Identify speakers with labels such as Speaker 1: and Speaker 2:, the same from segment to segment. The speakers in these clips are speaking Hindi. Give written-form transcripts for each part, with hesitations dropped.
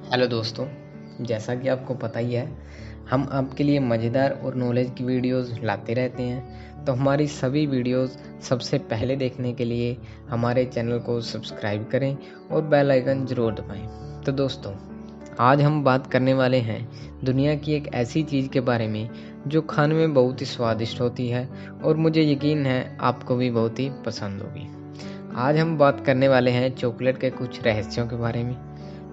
Speaker 1: हेलो दोस्तों, जैसा कि आपको पता ही है, हम आपके लिए मज़ेदार और नॉलेज की वीडियोस लाते रहते हैं। तो हमारी सभी वीडियोस सबसे पहले देखने के लिए हमारे चैनल को सब्सक्राइब करें और बेल आइकन ज़रूर दबाएं। तो दोस्तों, आज हम बात करने वाले हैं दुनिया की एक ऐसी चीज़ के बारे में जो खाने में बहुत ही स्वादिष्ट होती है और मुझे यकीन है आपको भी बहुत ही पसंद होगी। आज हम बात करने वाले हैं चॉकलेट के कुछ रहस्यों के बारे में।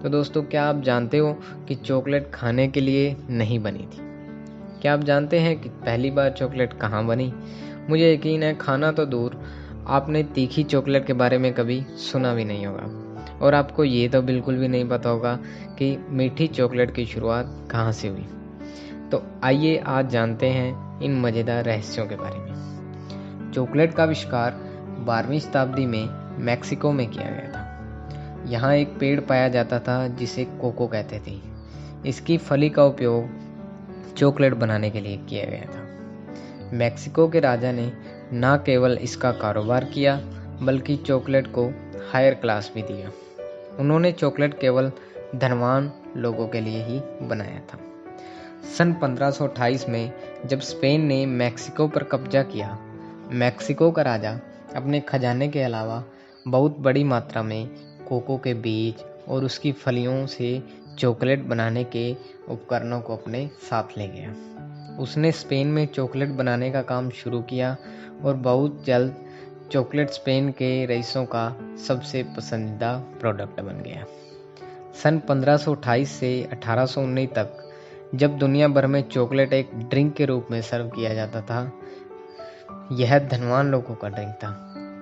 Speaker 1: तो दोस्तों, क्या आप जानते हो कि चॉकलेट खाने के लिए नहीं बनी थी? क्या आप जानते हैं कि पहली बार चॉकलेट कहाँ बनी? मुझे यकीन है खाना तो दूर, आपने तीखी चॉकलेट के बारे में कभी सुना भी नहीं होगा और आपको ये तो बिल्कुल भी नहीं पता होगा कि मीठी चॉकलेट की शुरुआत कहाँ से हुई। तो आइए आज जानते हैं इन मज़ेदार रहस्यों के बारे में। चॉकलेट का आविष्कार 12वीं शताब्दी में मैक्सिको में किया गया था। यहाँ एक पेड़ पाया जाता था जिसे कोको कहते थे। इसकी फली का उपयोग चॉकलेट बनाने के लिए किया गया था। मैक्सिको के राजा ने न केवल इसका कारोबार किया बल्कि चॉकलेट को हायर क्लास भी दिया। उन्होंने चॉकलेट केवल धनवान लोगों के लिए ही बनाया था। सन 1528 में जब स्पेन ने मैक्सिको पर कब्जा किया, मैक्सिको का राजा अपने खजाने के अलावा बहुत बड़ी मात्रा में कोको के बीज और उसकी फलियों से चॉकलेट बनाने के उपकरणों को अपने साथ ले गया। उसने स्पेन में चॉकलेट बनाने का काम शुरू किया और बहुत जल्द चॉकलेट स्पेन के रईसों का सबसे पसंदीदा प्रोडक्ट बन गया। सन 1528 से 1819 तक जब दुनिया भर में चॉकलेट एक ड्रिंक के रूप में सर्व किया जाता था, यह धनवान लोगों का ड्रिंक था।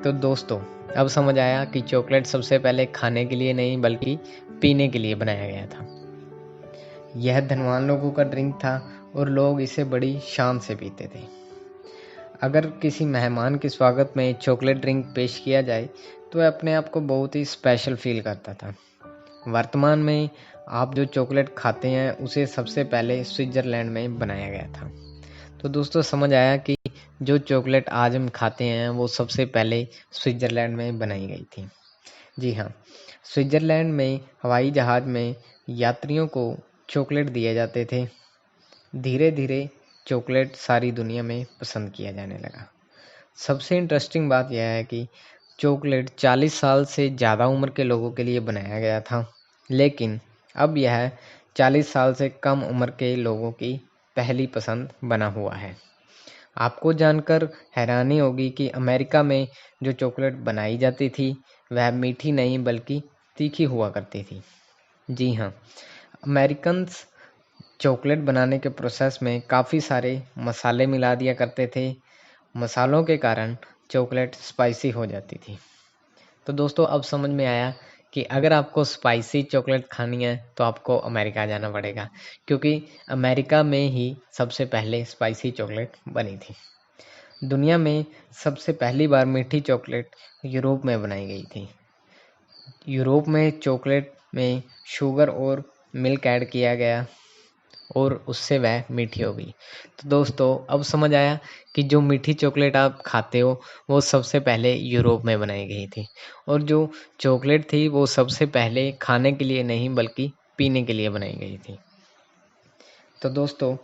Speaker 1: तो दोस्तों, अब समझ आया कि चॉकलेट सबसे पहले खाने के लिए नहीं बल्कि पीने के लिए बनाया गया था। यह धनवान लोगों का ड्रिंक था और लोग इसे बड़ी शान से पीते थे। अगर किसी मेहमान के स्वागत में चॉकलेट ड्रिंक पेश किया जाए तो वह अपने आप को बहुत ही स्पेशल फील करता था। वर्तमान में आप जो चॉकलेट खाते हैं उसे सबसे पहले स्विट्ज़रलैंड में बनाया गया था। तो दोस्तों, समझ आया कि जो चॉकलेट आज हम खाते हैं वो सबसे पहले स्विट्ज़रलैंड में बनाई गई थी। जी हाँ, स्विट्ज़रलैंड में हवाई जहाज़ में यात्रियों को चॉकलेट दिए जाते थे। धीरे धीरे चॉकलेट सारी दुनिया में पसंद किया जाने लगा। सबसे इंटरेस्टिंग बात यह है कि चॉकलेट 40 साल से ज़्यादा उम्र के लोगों के लिए बनाया गया था, लेकिन अब यह 40 साल से कम उम्र के लोगों की पहली पसंद बना हुआ है। आपको जानकर हैरानी होगी कि अमेरिका में जो चॉकलेट बनाई जाती थी वह मीठी नहीं बल्कि तीखी हुआ करती थी। जी हाँ, अमेरिकन्स चॉकलेट बनाने के प्रोसेस में काफ़ी सारे मसाले मिला दिया करते थे। मसालों के कारण चॉकलेट स्पाइसी हो जाती थी। तो दोस्तों, अब समझ में आया कि अगर आपको स्पाइसी चॉकलेट खानी है तो आपको अमेरिका जाना पड़ेगा, क्योंकि अमेरिका में ही सबसे पहले स्पाइसी चॉकलेट बनी थी। दुनिया में सबसे पहली बार मीठी चॉकलेट यूरोप में बनाई गई थी। यूरोप में चॉकलेट में शुगर और मिल्क ऐड किया गया और उससे वह मीठी हो गई। तो दोस्तों, अब समझ आया कि जो मीठी चॉकलेट आप खाते हो वो सबसे पहले यूरोप में बनाई गई थी और जो चॉकलेट थी वो सबसे पहले खाने के लिए नहीं बल्कि पीने के लिए बनाई गई थी। तो दोस्तों,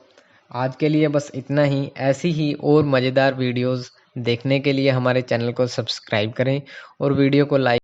Speaker 1: आज के लिए बस इतना ही। ऐसी ही और मज़ेदार वीडियोस देखने के लिए हमारे चैनल को सब्सक्राइब करें और वीडियो को लाइक